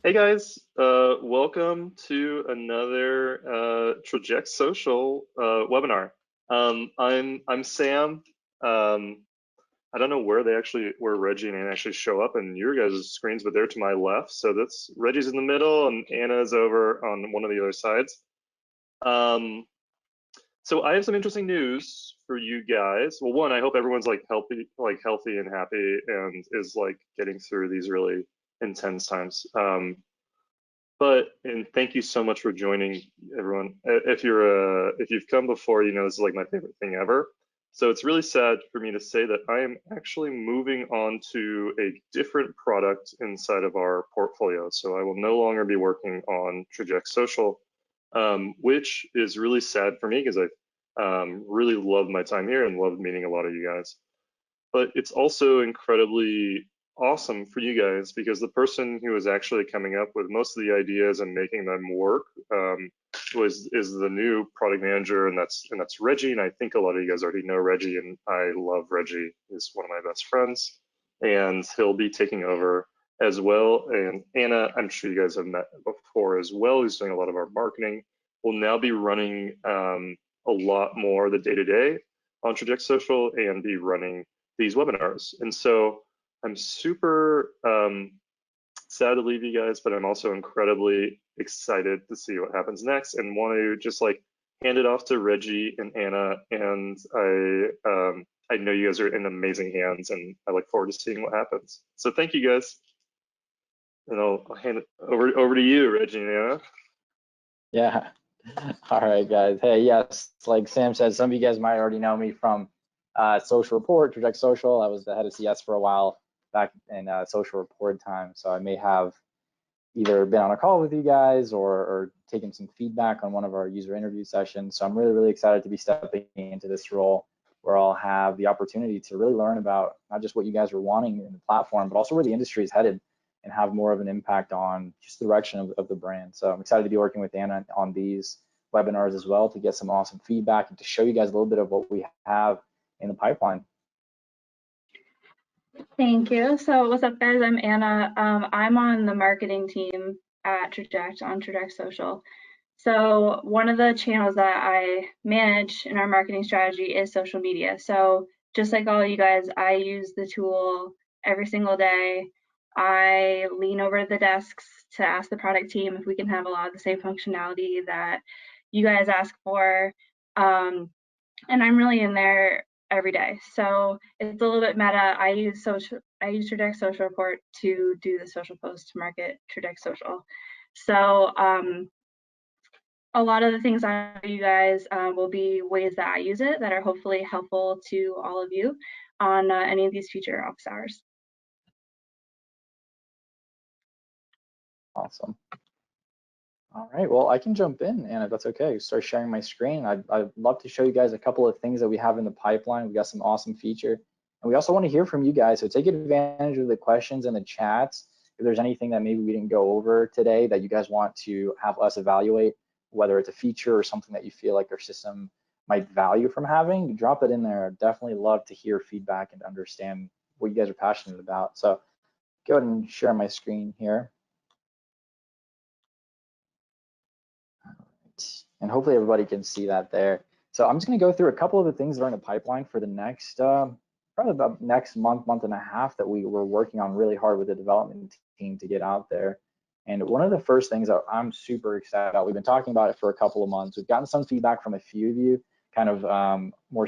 Hey guys, welcome to another Traject Social webinar. I'm Sam. I don't know where Reggie and Anna actually show up in your guys' screens, but they're to my left. So that's Reggie's in the middle and Anna's over on one of the other sides. So I have some interesting news for you guys. Well, one, I hope everyone's healthy and happy and is like getting through these really intense times. And thank you so much for joining, everyone. If you've come before, you know this is like my favorite thing ever. So it's really sad for me to say that I am actually moving on to a different product inside of our portfolio. So I will no longer be working on Traject Social, which is really sad for me because I really loved my time here and loved meeting a lot of you guys. But it's also incredibly awesome for you guys because the person who is actually coming up with most of the ideas and making them work is the new product manager, and that's Reggie. And I think a lot of you guys already know Reggie, and I love Reggie. He's one of my best friends, and he'll be taking over as well. And Anna, I'm sure you guys have met before as well, who's doing a lot of our marketing, will now be running a lot more the day-to-day on Traject Social and be running these webinars. And so I'm super sad to leave you guys, but I'm also incredibly excited to see what happens next and want to just like hand it off to Reggie and Anna. And I know you guys are in amazing hands, and I look forward to seeing what happens. So thank you guys. And I'll hand it over to you, Reggie and Anna. Yeah. All right, guys. Hey, yes, like Sam said, some of you guys might already know me from Social Report, Traject Social. I was the head of CS for a while back in Social Report time. So I may have either been on a call with you guys or taken some feedback on one of our user interview sessions. So I'm really, really excited to be stepping into this role where I'll have the opportunity to really learn about not just what you guys are wanting in the platform, but also where the industry is headed and have more of an impact on just the direction of the brand. So I'm excited to be working with Anna on these webinars as well to get some awesome feedback and to show you guys a little bit of what we have in the pipeline. Thank you. So what's up, guys? I'm Anna. I'm on the marketing team at Traject on Traject Social. So one of the channels that I manage in our marketing strategy is social media. So just like all you guys, I use the tool every single day. I lean over to the desks to ask the product team if we can have a lot of the same functionality that you guys ask for. And I'm really in there every day. So it's a little bit meta. I use Traject Social Report to do the social post to market Traject Social. So a lot of the things I do, you guys, will be ways that I use it that are hopefully helpful to all of you on any of these future office hours. Awesome. All right, well, I can jump in, and if that's okay, start sharing my screen. I'd love to show you guys a couple of things that we have in the pipeline. We got some awesome feature, and we also want to hear from you guys. So take advantage of the questions in the chats. If there's anything that maybe we didn't go over today that you guys want to have us evaluate, whether it's a feature or something that you feel like our system might value from having, drop it in there. I'd definitely love to hear feedback and understand what you guys are passionate about. So go ahead and share my screen here. And hopefully everybody can see that there. So I'm just going to go through a couple of the things that are in the pipeline for the next, probably about next month and a half that we were working on really hard with the development team to get out there. And one of the first things that I'm super excited about, we've been talking about it for a couple of months. We've gotten some feedback from a few of you, kind of more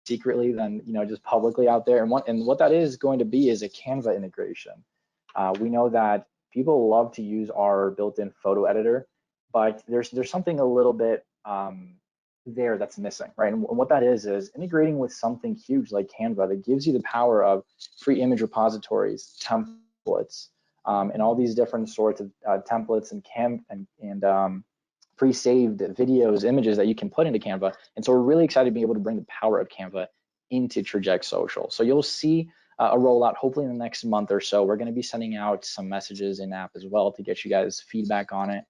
secretly than just publicly out there. And what that is going to be is a Canva integration. We know that people love to use our built-in photo editor, but there's something a little bit there that's missing, right? And what that is integrating with something huge like Canva that gives you the power of free image repositories, templates, and all these different sorts of templates and pre-saved videos, images that you can put into Canva. And so we're really excited to be able to bring the power of Canva into Traject Social. So you'll see a rollout hopefully in the next month or so. We're going to be sending out some messages in app as well to get you guys feedback on it.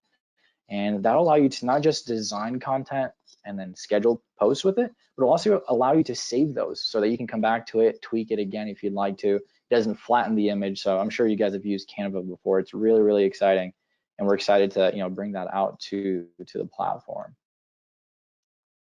And that'll allow you to not just design content and then schedule posts with it, but it'll also allow you to save those so that you can come back to it, tweak it again if you'd like to. It doesn't flatten the image. So I'm sure you guys have used Canva before. It's really, really exciting. and we're excited to bring that out to the platform.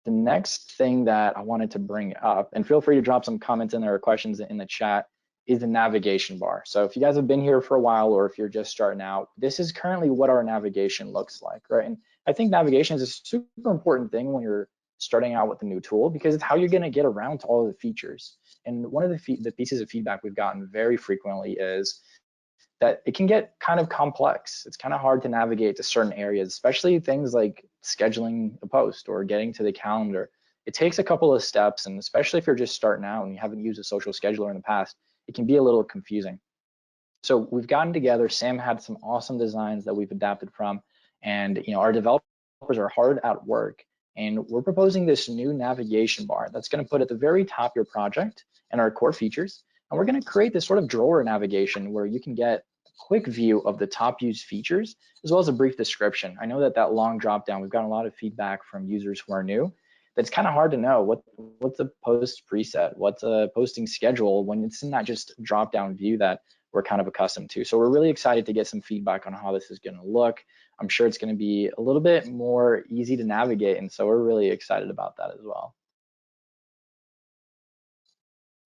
The next thing that I wanted to bring up, and feel free to drop some comments in there or questions in the chat, is the navigation bar. So if you guys have been here for a while, or if you're just starting out, this is currently what our navigation looks like, right? And I think navigation is a super important thing when you're starting out with a new tool, because it's how you're gonna get around to all of the features. And one of the pieces of feedback we've gotten very frequently is that it can get kind of complex. It's kind of hard to navigate to certain areas, especially things like scheduling a post or getting to the calendar. It takes a couple of steps, and especially if you're just starting out and you haven't used a social scheduler in the past, it can be a little confusing. So we've gotten together, Sam had some awesome designs that we've adapted from, and our developers are hard at work, and we're proposing this new navigation bar that's going to put at the very top your project and our core features. And we're going to create this sort of drawer navigation where you can get a quick view of the top used features, as well as a brief description. I know that long drop down, we've gotten a lot of feedback from users who are new. It's kind of hard to know what's a post preset, what's a posting schedule, when it's in that just drop down view that we're kind of accustomed to. So we're really excited to get some feedback on how this is going to look. I'm sure it's going to be a little bit more easy to navigate, and so we're really excited about that as well.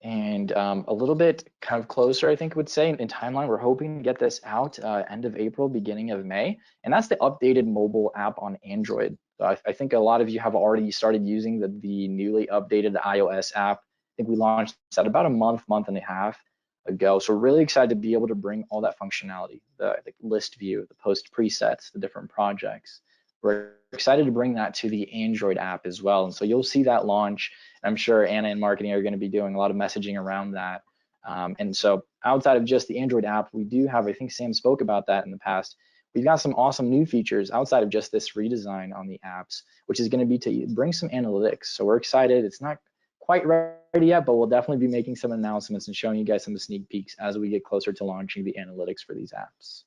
And a little bit kind of closer, I think I would say, in timeline, we're hoping to get this out end of April, beginning of May, and that's the updated mobile app on Android. So I think a lot of you have already started using the newly updated iOS app. I think we launched that about a month and a half ago. So we're really excited to be able to bring all that functionality, the list view, the post presets, the different projects. We're excited to bring that to the Android app as well. And so you'll see that launch. I'm sure Anna and marketing are going to be doing a lot of messaging around that. And so outside of just the Android app, we do have, I think Sam spoke about that in the past, we've got some awesome new features outside of just this redesign on the apps, which is going to be to bring some analytics. So we're excited. It's not quite ready yet, but we'll definitely be making some announcements and showing you guys some sneak peeks as we get closer to launching the analytics for these apps.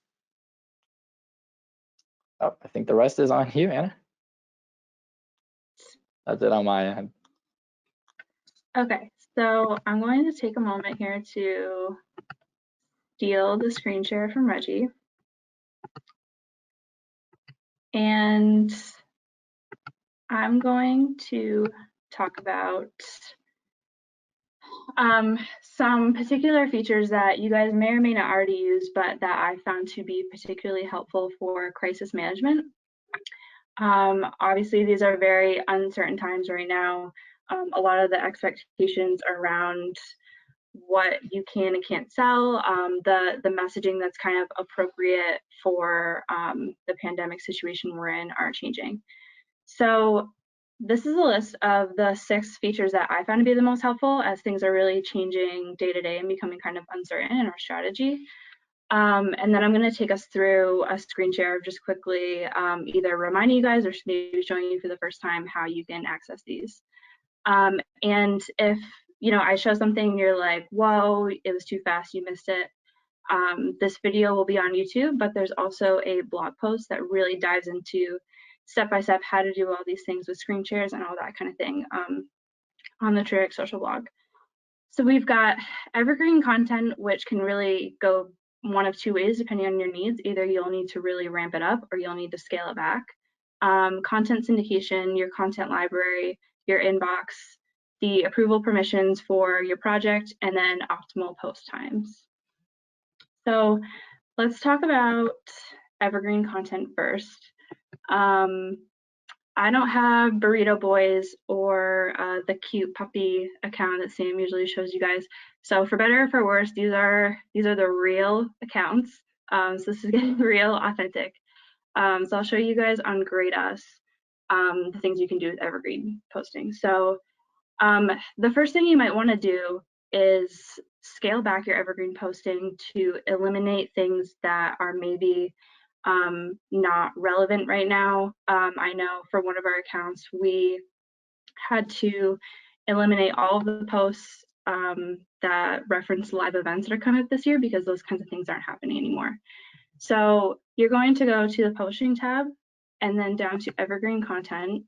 Oh, I think the rest is on you, Anna. That's it on my end. Okay, so I'm going to take a moment here to steal the screen share from Reggie. And I'm going to talk about some particular features that you guys may or may not already use, but that I found to be particularly helpful for crisis management. Obviously, these are very uncertain times right now. A lot of the expectations around what you can and can't sell, the messaging that's kind of appropriate for the pandemic situation we're in are changing. So this is a list of the 6 features that I found to be the most helpful as things are really changing day to day and becoming kind of uncertain in our strategy. And then I'm going to take us through a screen share of just quickly either reminding you guys or maybe showing you for the first time how you can access these. And if I show something and you're like, whoa, it was too fast, you missed it. This video will be on YouTube, but there's also a blog post that really dives into step-by-step how to do all these things with screen shares and all that kind of thing on the Traject Social blog. So we've got evergreen content, which can really go one of 2 ways depending on your needs. Either you'll need to really ramp it up or you'll need to scale it back. Content syndication, your content library, your inbox, the approval permissions for your project, and then optimal post times. So let's talk about evergreen content first. I don't have Burrito Boys or the cute puppy account that Sam usually shows you guys. So for better or for worse, these are the real accounts. So this is getting real, authentic. So I'll show you guys on Grade Us the things you can do with evergreen posting. So the first thing you might want to do is scale back your evergreen posting to eliminate things that are maybe not relevant right now. I know for one of our accounts, we had to eliminate all of the posts that reference live events that are coming up this year because those kinds of things aren't happening anymore. So you're going to go to the posting tab and then down to evergreen content.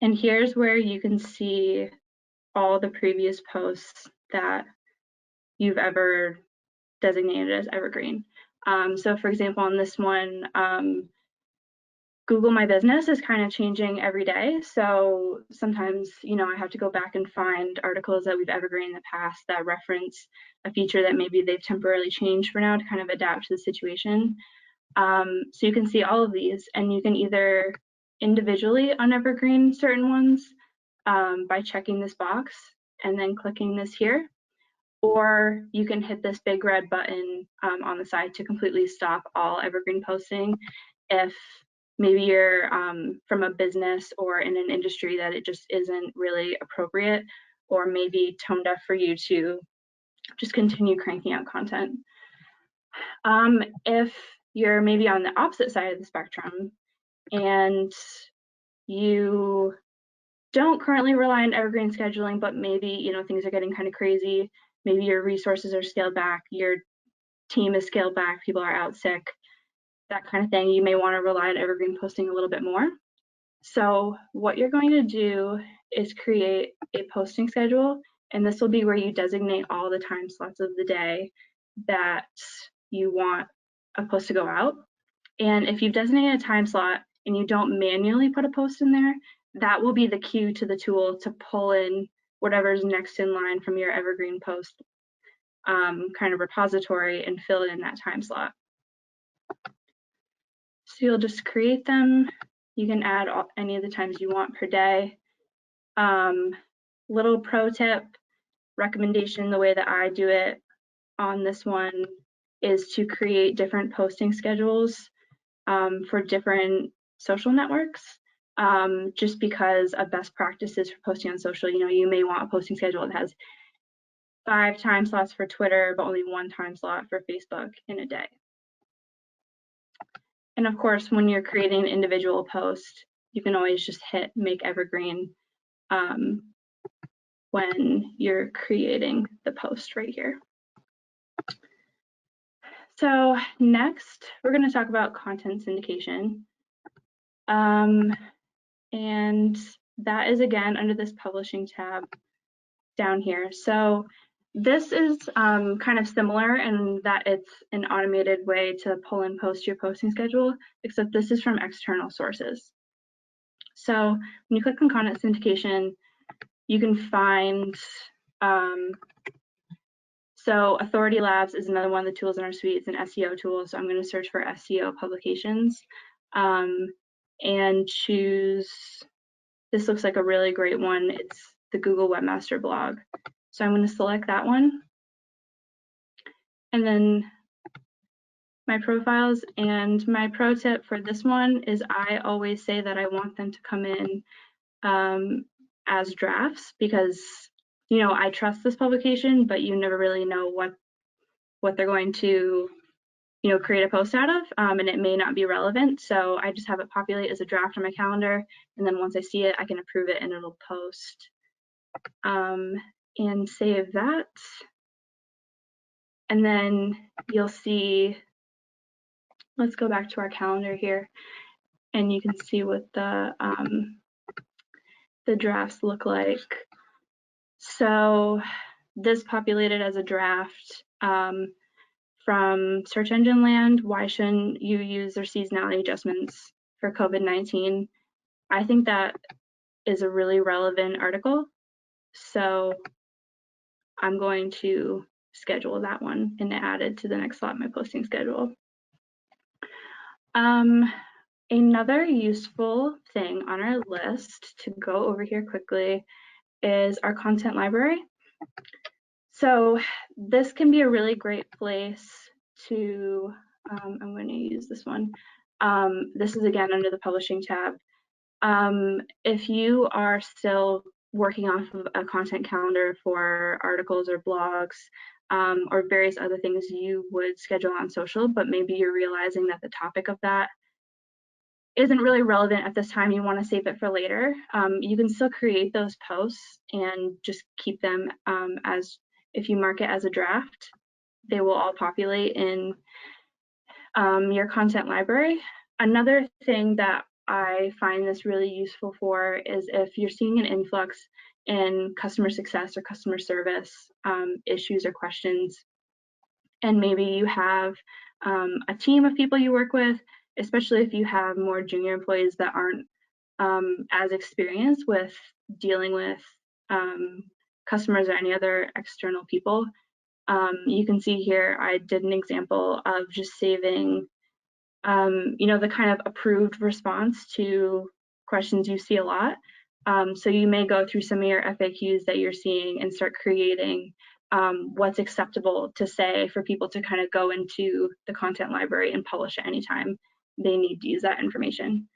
And here's where you can see all the previous posts that you've ever designated as evergreen. So for example, on this one, Google My Business is kind of changing every day. So sometimes, I have to go back and find articles that we've evergreen in the past that reference a feature that maybe they've temporarily changed for now to kind of adapt to the situation. So you can see all of these, and you can either individually unevergreen certain ones by checking this box and then clicking this here, or you can hit this big red button on the side to completely stop all evergreen posting if maybe you're from a business or in an industry that it just isn't really appropriate, or maybe tone deaf for you to just continue cranking out content. If you're maybe on the opposite side of the spectrum and you don't currently rely on evergreen scheduling, but maybe things are getting kind of crazy, maybe your resources are scaled back, your team is scaled back, people are out sick, that kind of thing, you may want to rely on evergreen posting a little bit more. So what you're going to do is create a posting schedule, and this will be where you designate all the time slots of the day that you want a post to go out. And if you've designated a time slot and you don't manually put a post in there, that will be the cue to the tool to pull in whatever's next in line from your evergreen post kind of repository and fill it in that time slot. So you'll just create them. You can add any of the times you want per day. Little pro tip, recommendation, the way that I do it on this one is to create different posting schedules for different social networks. Just because of best practices for posting on social, you may want a posting schedule that has 5 time slots for Twitter, but only 1 time slot for Facebook in a day. And of course, when you're creating an individual post, you can always just hit make evergreen when you're creating the post right here. So next, we're going to talk about content syndication. And that is again under this publishing tab down here. So this is kind of similar in that it's an automated way to pull and post your posting schedule, except this is from external sources. So when you click on content syndication, you can find, so Authority Labs is another one of the tools in our suite. It's an SEO tool, so I'm going to search for SEO publications and choose, this looks like a really great one. It's the Google Webmaster Blog. So I'm going to select that one. And then my profiles, and my pro tip for this one is I always say that I want them to come in as drafts, because I trust this publication, but you never really know what they're going to create a post out of, and it may not be relevant. So I just have it populate as a draft on my calendar, and then once I see it, I can approve it and it'll post. And save that. And then you'll see, let's go back to our calendar here, and you can see what the drafts look like. So this populated as a draft from Search Engine Land. Why shouldn't you use their seasonality adjustments for COVID-19? I think that is a really relevant article. So I'm going to schedule that one and add it to the next slot in my posting schedule. Another useful thing on our list to go over here quickly is our content library. So this can be a really great place to, I'm going to use this one. This is again under the publishing tab. If you are still working off of a content calendar for articles or blogs or various other things you would schedule on social, but maybe you're realizing that the topic of that isn't really relevant at this time, you want to save it for later, you can still create those posts and just keep them as, if you mark it as a draft, they will all populate in your content library. Another thing that I find this really useful for is if you're seeing an influx in customer success or customer service issues or questions, and maybe you have a team of people you work with, especially if you have more junior employees that aren't as experienced with dealing with customers or any other external people. You can see here I did an example of just saving the kind of approved response to questions you see a lot. So you may go through some of your FAQs that you're seeing and start creating what's acceptable to say for people to kind of go into the content library and publish at any time they need to use that information.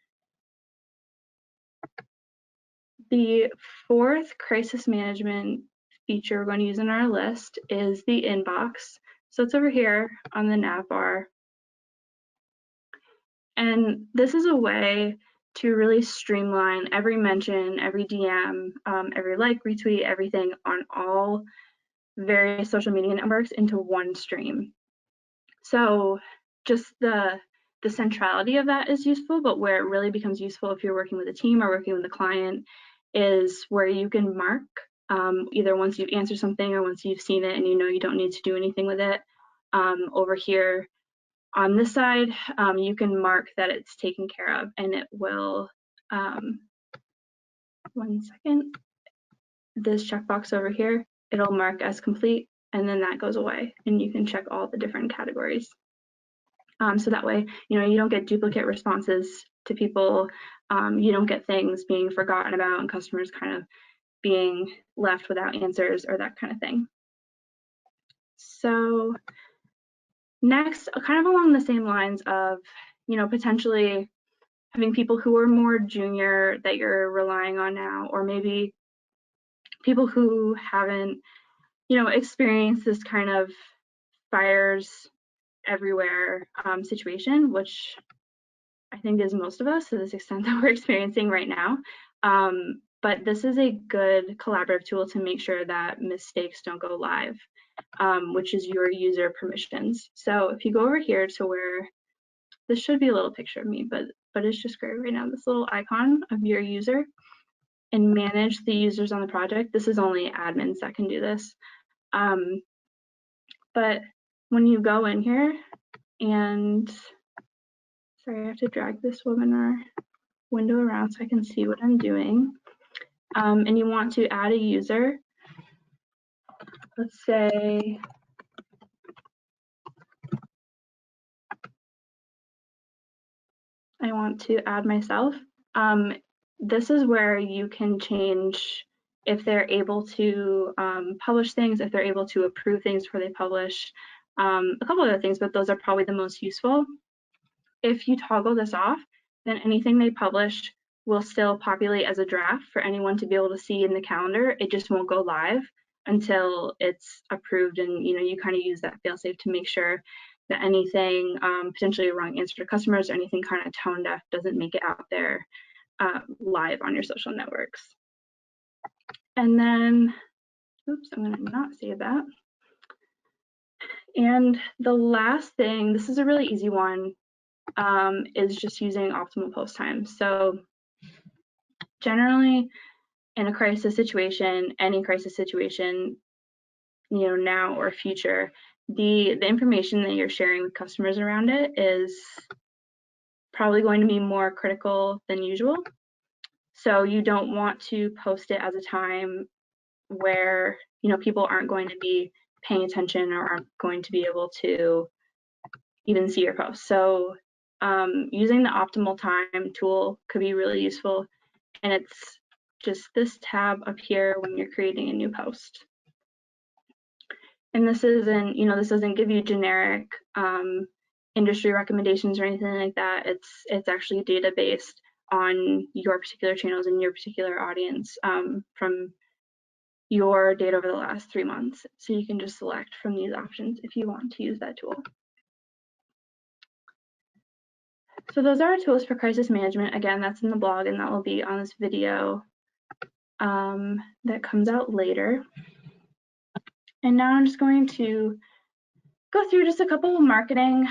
The fourth crisis management feature we're going to use in our list is the inbox. So it's over here on the nav bar. And this is a way to really streamline every mention, every DM, every like, retweet, everything on all various social media networks into one stream. So just the centrality of that is useful, but where it really becomes useful if you're working with a team or working with a client is where you can mark either once you've answered something or once you've seen it and you know you don't need to do anything with it. Over here on this side, you can mark that it's taken care of, and it will, 1 second, this checkbox over here, it'll mark as complete, and then that goes away, and you can check all the different categories. So that way, you don't get duplicate responses to people, you don't get things being forgotten about and customers kind of being left without answers or that kind of thing. So next, kind of along the same lines of, potentially having people who are more junior that you're relying on now, or maybe people who haven't, experienced this kind of fires everywhere situation, which I think is most of us to this extent that we're experiencing right now. But this is a good collaborative tool to make sure that mistakes don't go live, which is your user permissions. So if you go over here to where, this should be a little picture of me, but it's just great right now, this little icon of your user, and manage the users on the project. This is only admins that can do this. But when you go in here and, sorry, I have to drag this webinar window around so I can see what I'm doing. And you want to add a user. Let's say I want to add myself. This is where you can change if they're able to publish things, if they're able to approve things before they publish, a couple other things, but those are probably the most useful. If you toggle this off, then anything they publish will still populate as a draft for anyone to be able to see in the calendar. It just won't go live until it's approved, and you kind of use that failsafe to make sure that anything potentially a wrong answer to customers or anything kind of tone deaf doesn't make it out there live on your social networks. And then, oops, I'm going to not save that. And the last thing, this is a really easy one, is just using optimal post time. So generally in a crisis situation, any crisis situation, now or future, the information that you're sharing with customers around it is probably going to be more critical than usual. So you don't want to post it at a time where people aren't going to be paying attention or aren't going to be able to even see your post. So using the optimal time tool could be really useful, and it's just this tab up here when you're creating a new post. And this isn't, this doesn't give you generic industry recommendations or anything like that. It's actually data based on your particular channels and your particular audience from your data over the last 3 months. So you can just select from these options if you want to use that tool. So those are our tools for crisis management. Again, that's in the blog, and that will be on this video that comes out later. And now I'm just going to go through just a couple of marketing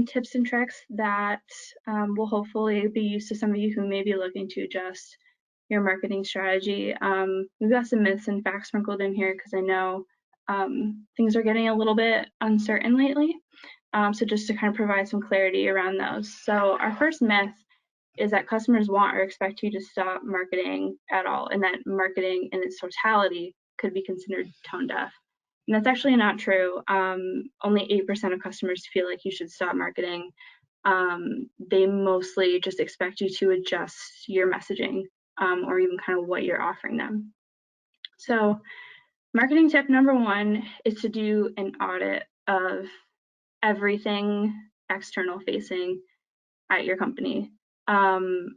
tips and tricks that will hopefully be used to some of you who may be looking to adjust your marketing strategy. We've got some myths and facts sprinkled in here because I know things are getting a little bit uncertain lately. So just to kind of provide some clarity around those. So our first myth is that customers want or expect you to stop marketing at all, and that marketing in its totality could be considered tone deaf. And that's actually not true. Only 8% of customers feel like you should stop marketing. They mostly just expect you to adjust your messaging or even kind of what you're offering them. So marketing tip number 1 is to do an audit of everything external facing at your company. And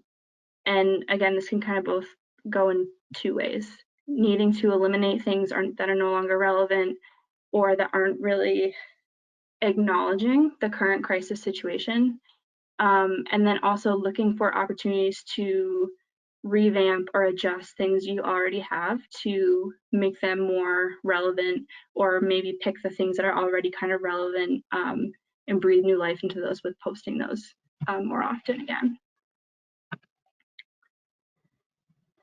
again, this can kind of both go in 2 ways, needing to eliminate things that are no longer relevant or that aren't really acknowledging the current crisis situation. And then also looking for opportunities to revamp or adjust things you already have to make them more relevant, or maybe pick the things that are already kind of relevant and breathe new life into those with posting those more often again.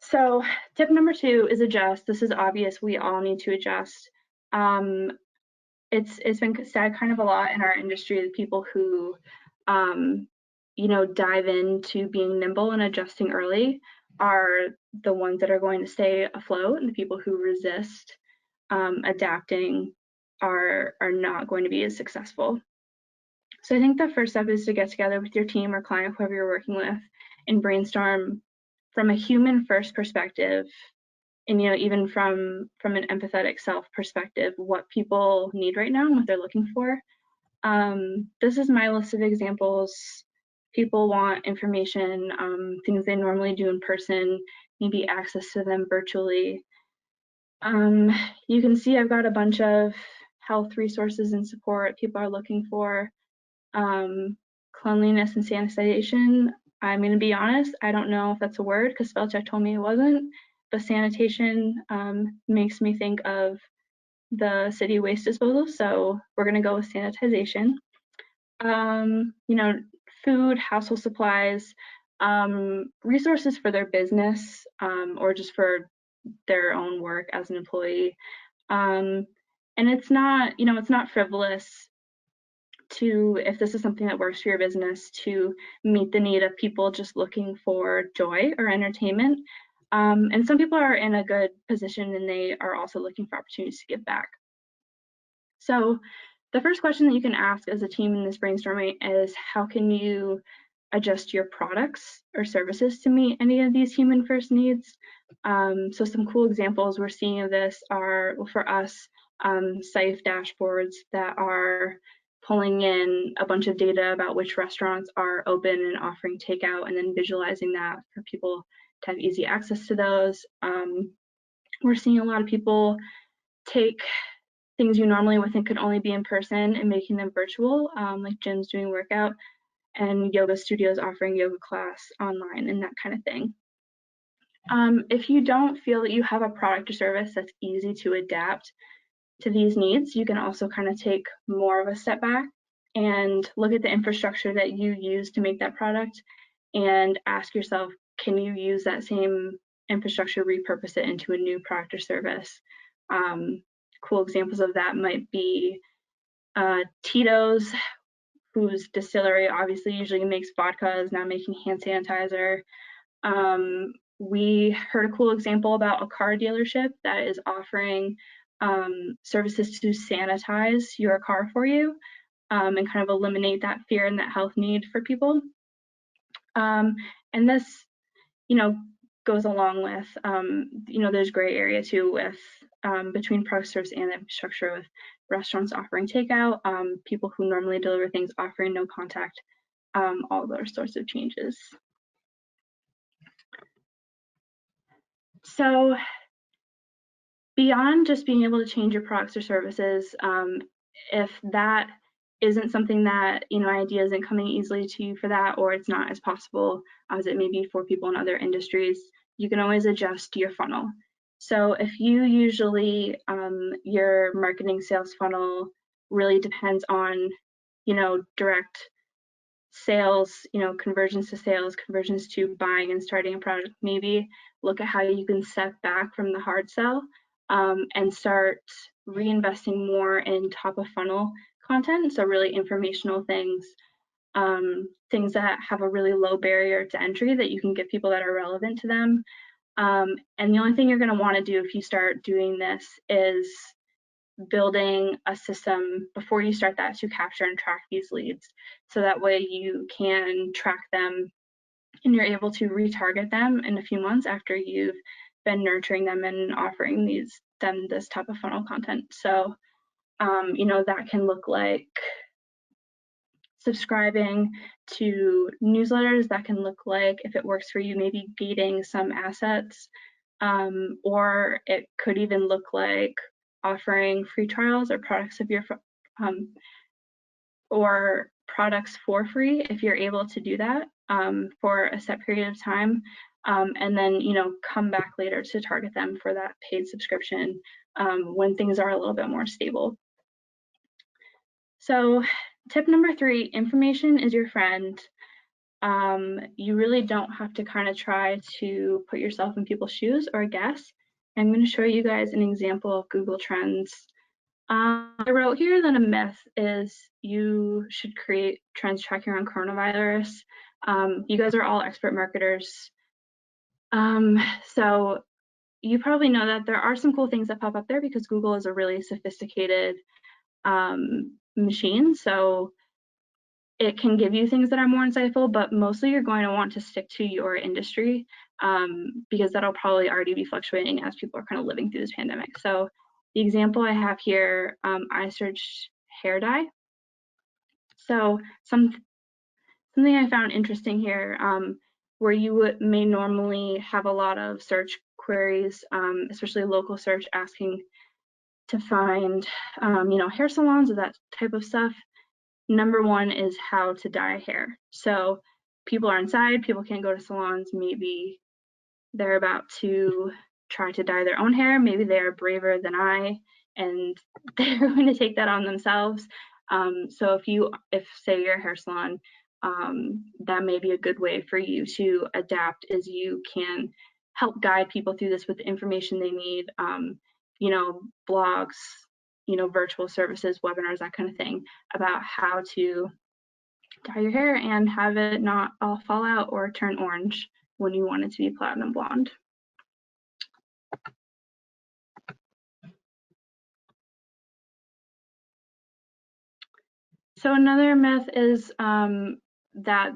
So tip number 2 is adjust. This is obvious. We all need to adjust. It's been said kind of a lot in our industry, the people who dive into being nimble and adjusting early are the ones that are going to stay afloat, and the people who resist adapting are not going to be as successful. So I think the first step is to get together with your team or client, whoever you're working with, and brainstorm from a human first perspective, and even from an empathetic self perspective, what people need right now and what they're looking for. This is my list of examples. People want information, things they normally do in person, maybe access to them virtually. You can see I've got a bunch of health resources and support people are looking for. Cleanliness and sanitization. I'm going to be honest, I don't know if that's a word because spell check told me it wasn't, but sanitation makes me think of the city waste disposal, so we're going to go with sanitization. Food, household supplies, resources for their business or just for their own work as an employee. And it's not frivolous to, if this is something that works for your business, to meet the need of people just looking for joy or entertainment. And some people are in a good position and they are also looking for opportunities to give back. So the first question that you can ask as a team in this brainstorming is, how can you adjust your products or services to meet any of these human first needs? So some cool examples we're seeing of this are, well, for us, SIFE dashboards that are pulling in a bunch of data about which restaurants are open and offering takeout, and then visualizing that for people to have easy access to those. We're seeing a lot of people take things you normally would think could only be in person and making them virtual, like gyms doing workout and yoga studios offering yoga class online and that kind of thing. If you don't feel that you have a product or service that's easy to adapt to these needs, you can also kind of take more of a step back and look at the infrastructure that you use to make that product and ask yourself, can you use that same infrastructure, repurpose it into a new product or service? Cool examples of that might be Tito's, whose distillery obviously usually makes vodka, is now making hand sanitizer. We heard a cool example about a car dealership that is offering services to sanitize your car for you and kind of eliminate that fear and that health need for people. And this, goes along with, there's gray area too with between product service and infrastructure, with restaurants offering takeout, people who normally deliver things offering no contact, all those sorts of changes. So beyond just being able to change your products or services, if that isn't something that, idea isn't coming easily to you for that, or it's not as possible as it may be for people in other industries, you can always adjust your funnel. So if you usually, your marketing sales funnel really depends on, direct sales, conversions to sales, conversions to buying and starting a product, maybe look at how you can step back from the hard sell and start reinvesting more in top of funnel content, so really informational things, things that have a really low barrier to entry that you can give people that are relevant to them. And the only thing you're going to want to do if you start doing this is building a system before you start that to capture and track these leads. So that way you can track them and you're able to retarget them in a few months after you've been nurturing them and offering them this type of funnel content. So, you know, that can look like subscribing to newsletters. That can look like, if it works for you, maybe gating some assets, or it could even look like offering free trials or products of your or products for free if you're able to do that for a set period of time, and then, you know, come back later to target them for that paid subscription when things are a little bit more stable. So tip number 3, information is your friend. You really don't have to kind of try to put yourself in people's shoes or guess. I'm going to show you guys an example of Google Trends. I wrote here that a myth is you should create trends tracking around coronavirus. You guys are all expert marketers. So you probably know that there are some cool things that pop up there because Google is a really sophisticated machine. So it can give you things that are more insightful, but mostly you're going to want to stick to your industry because that'll probably already be fluctuating as people are kind of living through this pandemic. So the example I have here, I searched hair dye. So something I found interesting here, where you may normally have a lot of search queries, especially local search, asking to find, you know, hair salons or that type of stuff. Number 1 is how to dye hair. So people are inside, people can't go to salons, maybe they're about to try to dye their own hair, maybe they're braver than I, and they're going to take that on themselves. So if say you're a hair salon, that may be a good way for you to adapt, is you can help guide people through this with the information they need, you know, blogs, you know, virtual services, webinars, that kind of thing, about how to dye your hair and have it not all fall out or turn orange when you want it to be platinum blonde. So another myth is that,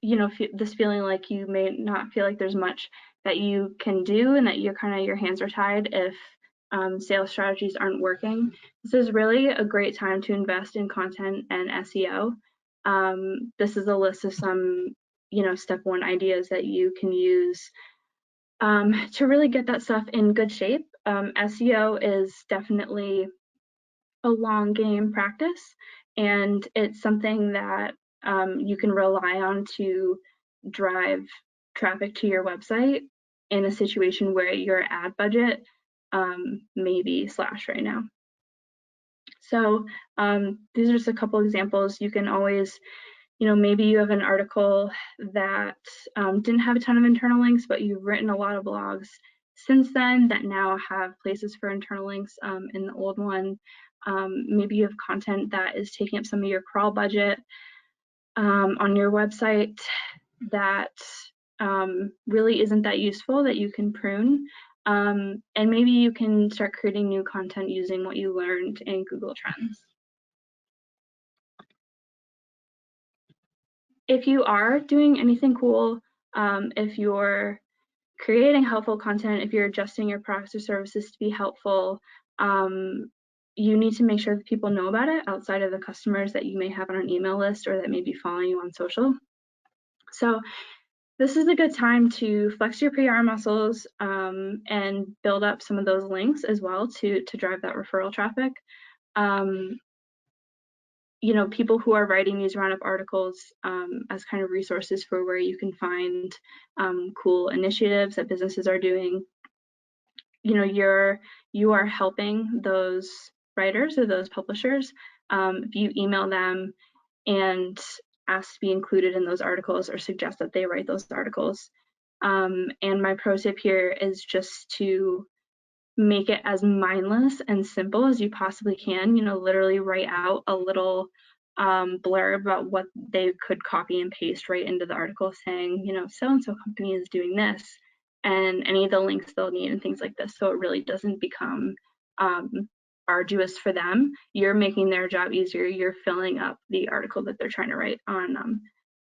you know, this feeling like you may not feel like there's much that you can do and that you're kind of, your hands are tied if sales strategies aren't working. This is really a great time to invest in content and SEO. This is a list of some, you know, step 1 ideas that you can use to really get that stuff in good shape. SEO is definitely a long game practice, and it's something that you can rely on to drive traffic to your website in a situation where your ad budget may be slashed right now. So these are just a couple examples. You can always, you know, maybe you have an article that didn't have a ton of internal links, but you've written a lot of blogs since then that now have places for internal links in the old one. Maybe you have content that is taking up some of your crawl budget on your website that really isn't that useful, that you can prune. And maybe you can start creating new content using what you learned in Google Trends. If you are doing anything cool, if you're creating helpful content, if you're adjusting your products or services to be helpful, you need to make sure that people know about it outside of the customers that you may have on an email list or that may be following you on social. So this is a good time to flex your PR muscles and build up some of those links as well to drive that referral traffic. You know, people who are writing these roundup articles as kind of resources for where you can find cool initiatives that businesses are doing. You know, you are helping those writers or those publishers if you email them and ask to be included in those articles or suggest that they write those articles. And my pro tip here is just to make it as mindless and simple as you possibly can. You know, literally write out a little blurb about what they could copy and paste right into the article, saying, you know, so-and-so company is doing this, and any of the links they'll need and things like this. So it really doesn't become arduous for them. You're making their job easier. You're filling up the article that they're trying to write on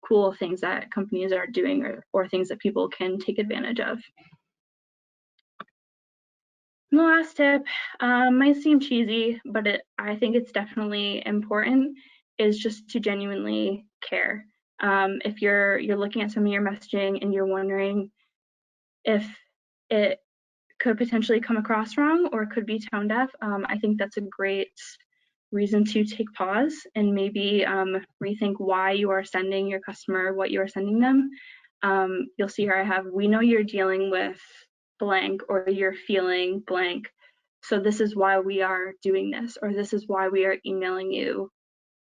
cool things that companies are doing, or things that people can take advantage of. And the last tip might seem cheesy, but I think it's definitely important, is just to genuinely care. If you're looking at some of your messaging and you're wondering if it could potentially come across wrong or could be tone deaf, I think that's a great reason to take pause and maybe rethink why you are sending your customer what you are sending them. You'll see here I have, we know you're dealing with blank, or you're feeling blank, so this is why we are doing this, or this is why we are emailing you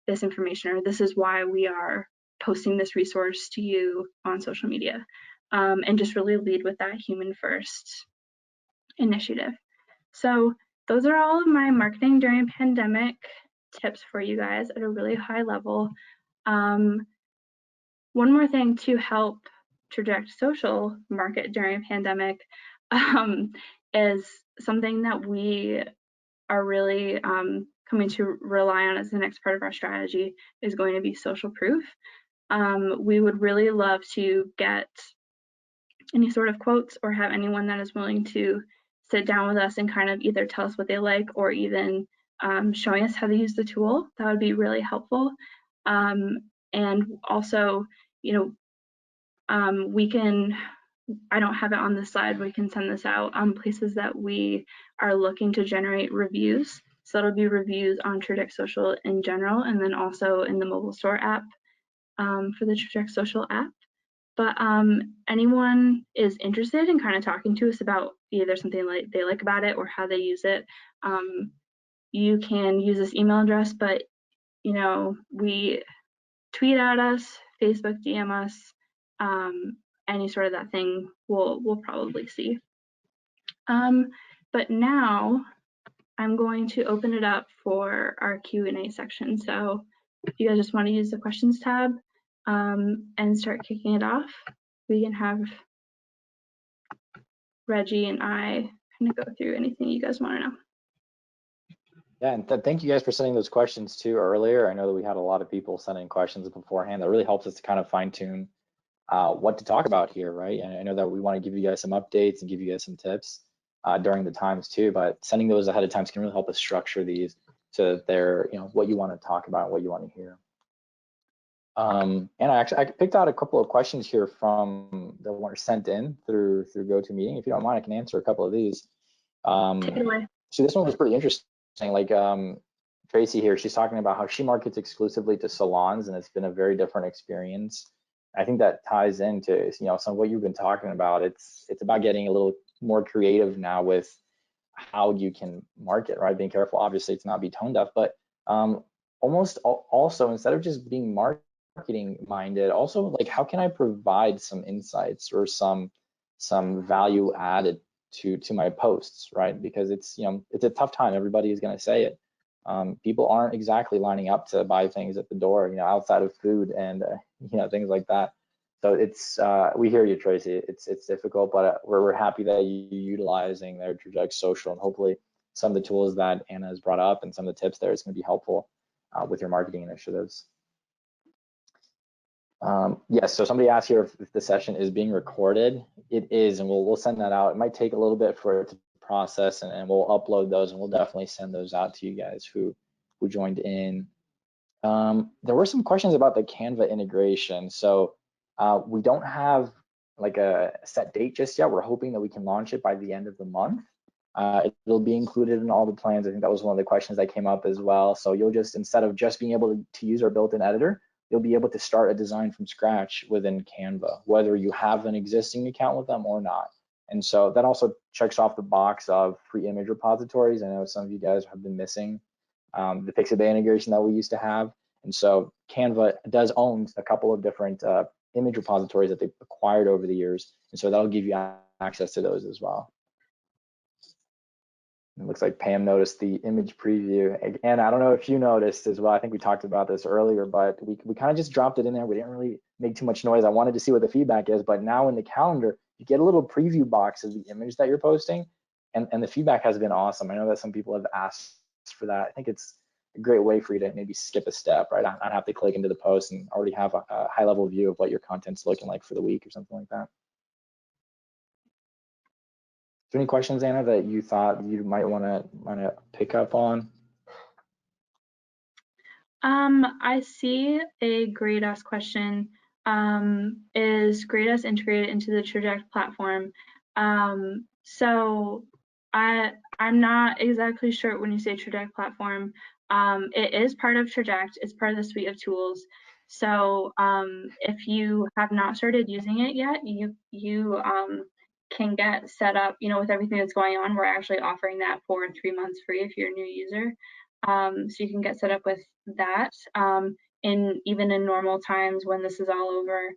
this information, or this is why we are posting this resource to you on social media. And just really lead with that human first initiative. So those are all of my marketing during pandemic tips for you guys at a really high level. One more thing to help Traject Social market during a pandemic is something that we are really coming to rely on as the next part of our strategy, is going to be social proof. We would really love to get any sort of quotes, or have anyone that is willing to sit down with us and kind of either tell us what they like, or even showing us how to use the tool. That would be really helpful. And also, you know, we can, I don't have it on the slide, we can send this out on places that we are looking to generate reviews. So it'll be reviews on Traject Social in general, and then also in the mobile store app for the Traject Social app. But anyone is interested in kind of talking to us about either something like they like about it or how they use it, you can use this email address. But you know, we tweet at us, Facebook DM us, any sort of that thing we'll probably see. But now I'm going to open it up for our Q&A section. So if you guys just want to use the questions tab and start kicking it off, we can have Reggie and I kind of go through anything you guys want to know. Yeah, and thank you guys for sending those questions too earlier. I know that we had a lot of people sending questions beforehand. That really helps us to kind of fine tune what to talk about here, right? And I know that we want to give you guys some updates and give you guys some tips during the times too, but sending those ahead of time can really help us structure these so that they're, you know, what you want to talk about, what you want to hear. And I picked out a couple of questions here from that were sent in through GoToMeeting. If you don't mind, I can answer a couple of these. Take it away. So this one was pretty interesting. Like Tracy here, she's talking about how she markets exclusively to salons, and it's been a very different experience. I think that ties into, you know, some of what you've been talking about. It's about getting a little more creative now with how you can market, right? Being careful, obviously, it's not be tone deaf, but almost also, instead of just being marketing minded, also like, how can I provide some insights or some value added to my posts, right? Because it's, you know, it's a tough time. Everybody is going to say it. People aren't exactly lining up to buy things at the door, you know, outside of food and you know, things like that. So it's we hear you, Tracy. It's difficult, but we're happy that you're utilizing their Traject Social, and hopefully some of the tools that Anna has brought up and some of the tips there is going to be helpful with your marketing initiatives. Yes, so somebody asked here if the session is being recorded. It is, and we'll send that out. It might take a little bit for it to process, and we'll upload those, and we'll definitely send those out to you guys who joined in. There were some questions about the Canva integration. So we don't have like a set date just yet. We're hoping that we can launch it by the end of the month. It'll be included in all the plans. I think that was one of the questions that came up as well. So you'll just, instead of just being able to use our built-in editor, you'll be able to start a design from scratch within Canva, whether you have an existing account with them or not. And so that also checks off the box of free image repositories. I know some of you guys have been missing the Pixabay integration that we used to have. And so Canva does own a couple of different image repositories that they've acquired over the years. And so that'll give you access to those as well. It looks like Pam noticed the image preview. And I don't know if you noticed as well, I think we talked about this earlier, but we kind of just dropped it in there. We didn't really make too much noise. I wanted to see what the feedback is, but now in the calendar, you get a little preview box of the image that you're posting, and the feedback has been awesome. I know that some people have asked for that. I think it's a great way for you to maybe skip a step, right? Not have to click into the post and already have a high level view of what your content's looking like for the week or something like that. Is there any questions, Anna, that you thought you might want to pick up on? I see a Grade Us question. Is Grade Us integrated into the Traject platform? So I'm not exactly sure when you say Traject platform. It is part of Traject. It's part of the suite of tools. So if you have not started using it yet, you can get set up, with everything that's going on. We're actually offering that for 3 months free if you're a new user. So you can get set up with that. Even in normal times when this is all over,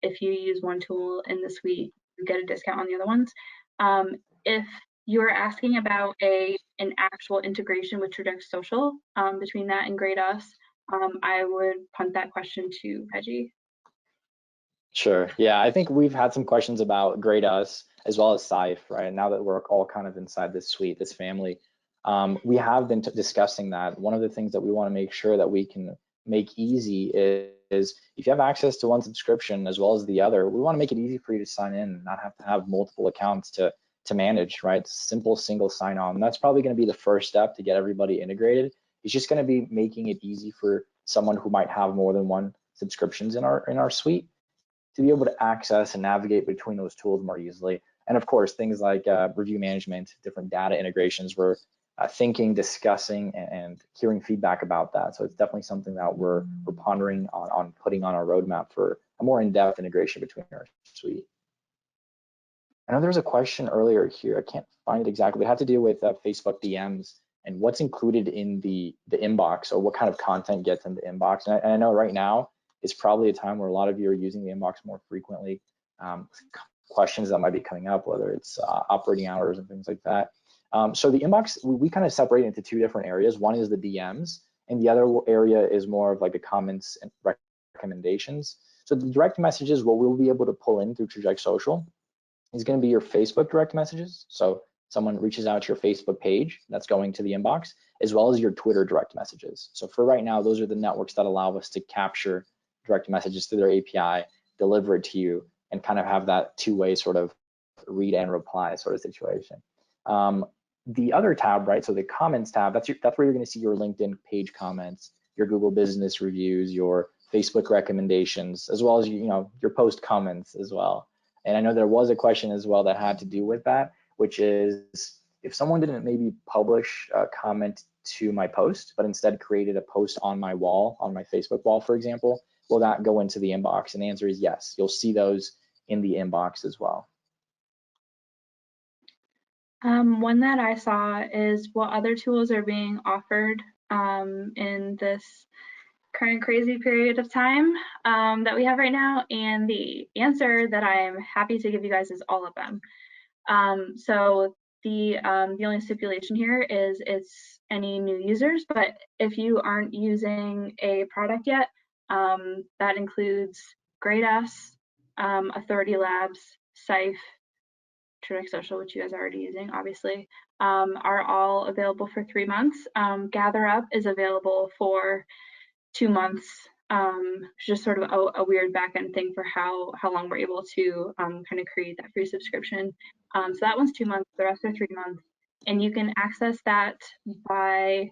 if you use one tool in the suite, you get a discount on the other ones. If you're asking about an actual integration with Traject Social, between that and Grade Us, I would punt that question to Reggie. Sure. Yeah, I think we've had some questions about Grade Us as well as Scythe, right? And now that we're all kind of inside this suite, this family, we have been discussing that. One of the things that we want to make sure that we can make easy is if you have access to one subscription as well as the other, we want to make it easy for you to sign in and not have to have multiple accounts to manage, right? Simple single sign on. And that's probably going to be the first step to get everybody integrated. It's just going to be making it easy for someone who might have more than one subscriptions in our suite to be able to access and navigate between those tools more easily. And of course, things like review management, different data integrations, we're thinking, discussing, and hearing feedback about that. So it's definitely something that we're pondering on putting on our roadmap for a more in-depth integration between our suite. I know there was a question earlier here. I can't find it exactly. It had to do with Facebook DMs and what's included in the inbox, or what kind of content gets in the inbox. And I know right now, it's probably a time where a lot of you are using the inbox more frequently. Questions that might be coming up, whether it's operating hours and things like that. So the inbox, we kind of separate into two different areas. One is the DMs, and the other area is more of like the comments and recommendations. So the direct messages, what we'll be able to pull in through Traject Social is going to be your Facebook direct messages. So someone reaches out to your Facebook page, that's going to the inbox, as well as your Twitter direct messages. So for right now, those are the networks that allow us to capture direct messages through their API, deliver it to you, and kind of have that two-way sort of read and reply sort of situation. The other tab, right, so the comments tab, that's where you're going to see your LinkedIn page comments, your Google business reviews, your Facebook recommendations, as well as your post comments as well. And I know there was a question as well that had to do with that, which is if someone didn't maybe publish a comment to my post, but instead created a post on my wall, on my Facebook wall, for example, will that go into the inbox? And the answer is yes. You'll see those in the inbox as well. One that I saw is what other tools are being offered in this current crazy period of time that we have right now, and the answer that I'm happy to give you guys is all of them. So the only stipulation here is it's any new users, but if you aren't using a product yet, that includes Grade Us, Authority Labs, Scythe, Traject Social, which you guys are already using, obviously, are all available for 3 months. GatherUp is available for 2 months. Just sort of a weird back-end thing for how long we're able to kind of create that free subscription. So that one's 2 months, the rest are 3 months. And you can access that by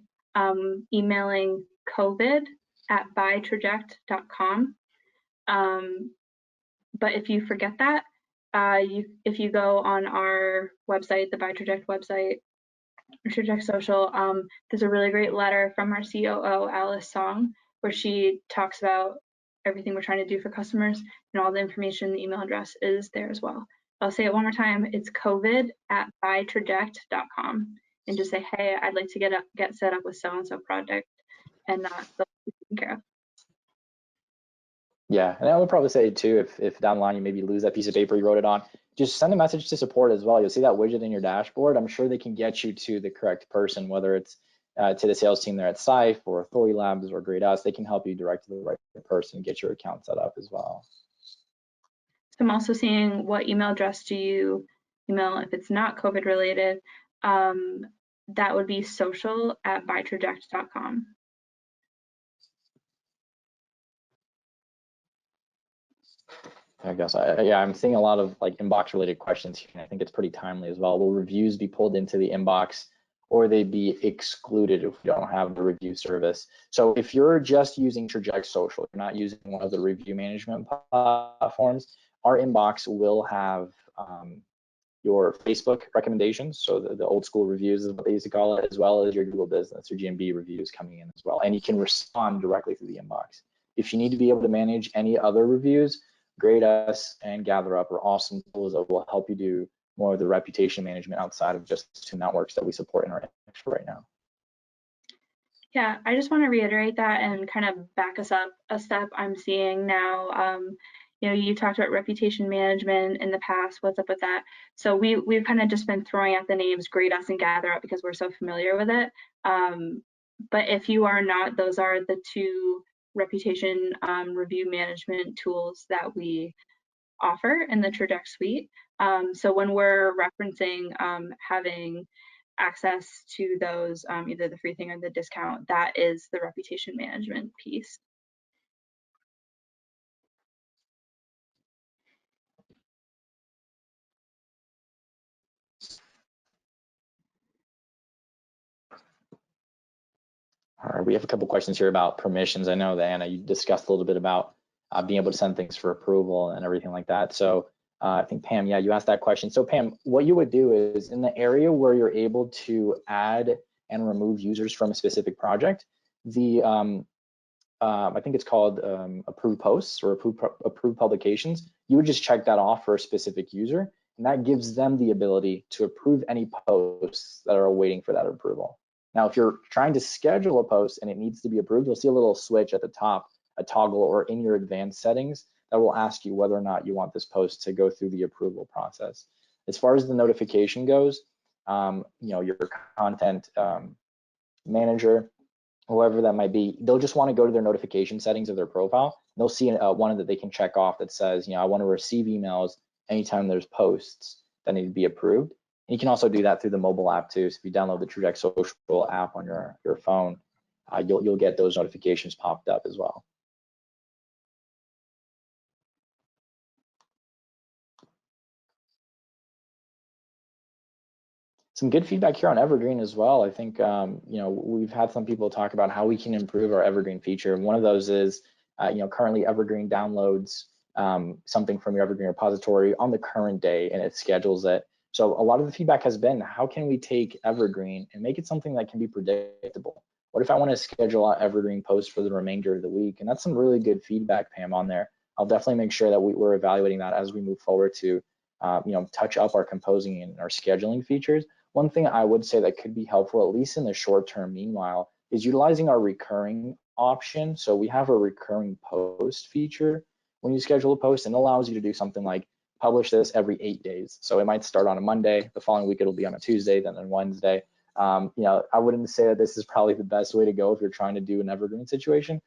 emailing covid@bytraject.com. But if you forget that, if you go on our website, the Traject website, Traject Social, there's a really great letter from our COO, Alice Song, where she talks about everything we're trying to do for customers, and all the information, the email address is there as well. I'll say it one more time. It's covid@bytraject.com, and just say, hey, I'd like to get set up with so-and-so project, and they'll be taken care of. Yeah, and I would probably say too, if down the line you maybe lose that piece of paper you wrote it on, just send a message to support as well. You'll see that widget in your dashboard. I'm sure they can get you to the correct person, whether it's to the sales team there at Scythe or Authority Labs or Grade Us. They can help you direct to the right person and get your account set up as well. So I'm also seeing what email address do you email if it's not COVID related. That would be social@bytraject.com. I guess, yeah, I'm seeing a lot of like inbox related questions here, and I think it's pretty timely as well. Will reviews be pulled into the inbox or they be excluded if we don't have the review service? So if you're just using Traject Social, you're not using one of the review management platforms, our inbox will have your Facebook recommendations, so the old school reviews is what they used to call it, as well as your Google Business or GMB reviews coming in as well. And you can respond directly through the inbox. If you need to be able to manage any other reviews, Grade Us and GatherUp are awesome tools that will help you do more of the reputation management outside of just two networks that we support in our industry right now. Yeah, I just want to reiterate that and kind of back us up a step. I'm seeing now, you know, you talked about reputation management in the past. What's up with that? So we've kind of just been throwing out the names Grade Us and GatherUp because we're so familiar with it. But if you are not, those are the two reputation review management tools that we offer in the Traject suite. So when we're referencing having access to those, either the free thing or the discount, that is the reputation management piece. All right, we have a couple questions here about permissions. I know that Anna, you discussed a little bit about being able to send things for approval and everything like that. So I think Pam, yeah, you asked that question. So Pam, what you would do is in the area where you're able to add and remove users from a specific project, the I think it's called approved posts or approved publications, you would just check that off for a specific user, and that gives them the ability to approve any posts that are waiting for that approval. Now, if you're trying to schedule a post and it needs to be approved, you'll see a little switch at the top, a toggle, or in your advanced settings that will ask you whether or not you want this post to go through the approval process. As far as the notification goes, you know, your content manager, whoever that might be, they'll just want to go to their notification settings of their profile. They'll see one that they can check off that says, you know, I want to receive emails anytime there's posts that need to be approved. And you can also do that through the mobile app too. So if you download the Traject Social app on your phone, you'll get those notifications popped up as well. Some good feedback here on Evergreen as well. I think you know, we've had some people talk about how we can improve our Evergreen feature. And one of those is you know, currently Evergreen downloads something from your Evergreen repository on the current day and it schedules it. So a lot of the feedback has been, how can we take Evergreen and make it something that can be predictable? What if I want to schedule out Evergreen posts for the remainder of the week? And that's some really good feedback, Pam, on there. I'll definitely make sure that we're evaluating that as we move forward to you know, touch up our composing and our scheduling features. One thing I would say that could be helpful, at least in the short term, meanwhile, is utilizing our recurring option. So we have a recurring post feature when you schedule a post, and it allows you to do something like publish this every 8 days. So it might start on a Monday, the following week it'll be on a Tuesday, then on Wednesday. You know, I wouldn't say that this is probably the best way to go if you're trying to do an evergreen situation,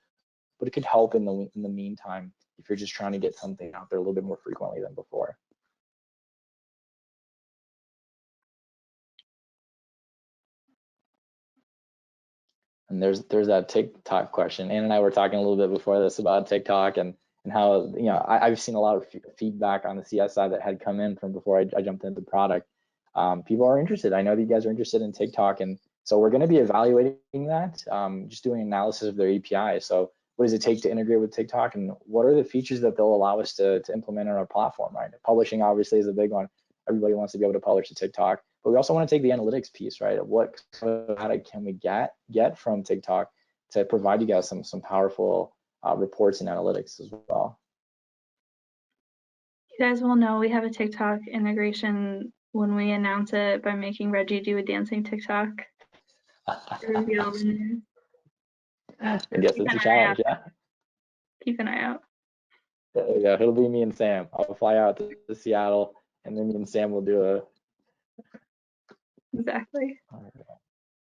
but it could help in the meantime if you're just trying to get something out there a little bit more frequently than before. And there's that TikTok question. Ann and I were talking a little bit before this about TikTok and how, you know, I've seen a lot of feedback on the CS side that had come in from before I jumped into the product. People are interested. I know that you guys are interested in TikTok, and so we're going to be evaluating that, just doing analysis of their API. So what does it take to integrate with TikTok, and what are the features that they'll allow us to implement on our platform, right? Publishing obviously is a big one. Everybody wants to be able to publish to TikTok, but we also want to take the analytics piece, right? Of what data can we get from TikTok to provide you guys some powerful reports and analytics as well. You guys will know we have a TikTok integration when we announce it by making Reggie do a dancing TikTok. Reveal the news. I guess it's a challenge, yeah. Keep an eye out. Yeah, it'll be me and Sam. I'll fly out to Seattle and then me and Sam will do a. Exactly.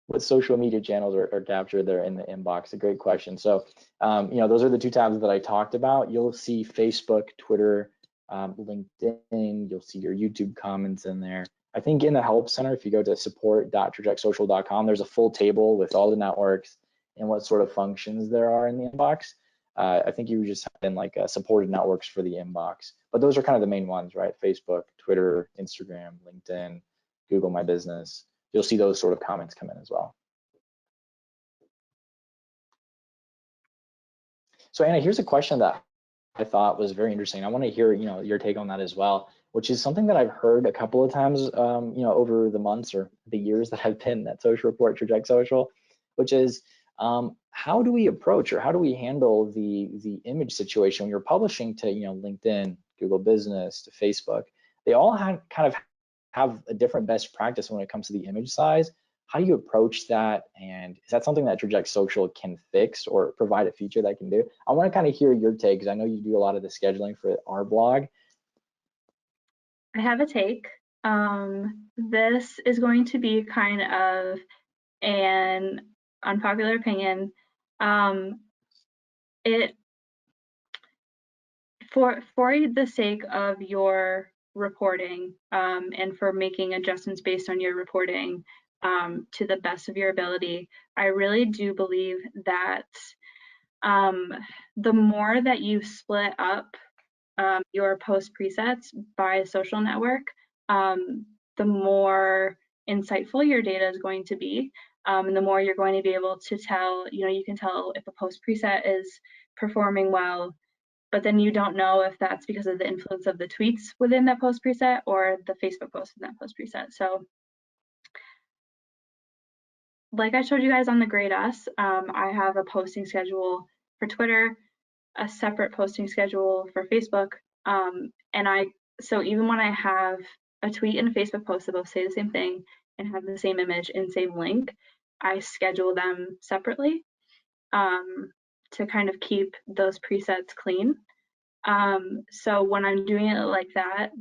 What social media channels are captured there in the inbox? A great question. So, those are the two tabs that I talked about. You'll see Facebook, Twitter, LinkedIn. You'll see your YouTube comments in there. I think in the Help Center, if you go to support.trajectsocial.com, there's a full table with all the networks and what sort of functions there are in the inbox. I think you just have in like supported networks for the inbox, but those are kind of the main ones, right? Facebook, Twitter, Instagram, LinkedIn, Google My Business. You'll see those sort of comments come in as well. So Anna, here's a question that I thought was very interesting. I want to hear, your take on that as well, which is something that I've heard a couple of times, over the months or the years that I've been at Social Report, Traject Social, which is how do we approach or how do we handle the image situation when you're publishing to, LinkedIn, Google Business, to Facebook? They all kind of have a different best practice when it comes to the image size. How do you approach that? And is that something that Traject Social can fix or provide a feature that can do? I want to kind of hear your take, because I know you do a lot of the scheduling for our blog. I have a take. This is going to be kind of an unpopular opinion. For the sake of your reporting and for making adjustments based on your reporting to the best of your ability, I really do believe that the more that you split up your post presets by social network, the more insightful your data is going to be, and the more you're going to be able to tell, you can tell if a post preset is performing well, but then you don't know if that's because of the influence of the tweets within that post preset or the Facebook post in that post preset. So like I showed you guys on the Grade Us, I have a posting schedule for Twitter, a separate posting schedule for Facebook, so even when I have a tweet and a Facebook post that both say the same thing and have the same image and same link, I schedule them separately to kind of keep those presets clean. So when I'm doing it like that,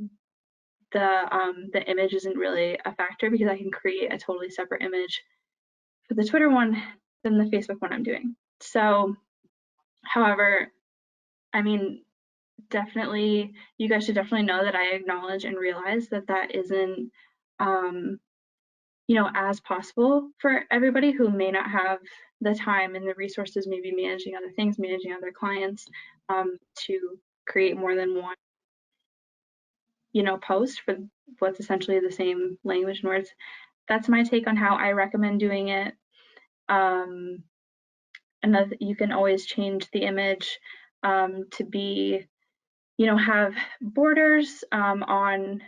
the image isn't really a factor because I can create a totally separate image for the Twitter one than the Facebook one I'm doing. So, however, I mean, definitely, you guys should definitely know that I acknowledge and realize that that isn't, as possible for everybody who may not have the time and the resources, maybe managing other things, managing other clients, to create more than one, post for what's essentially the same language and words. That's my take on how I recommend doing it. Another, you can always change the image to be, have borders on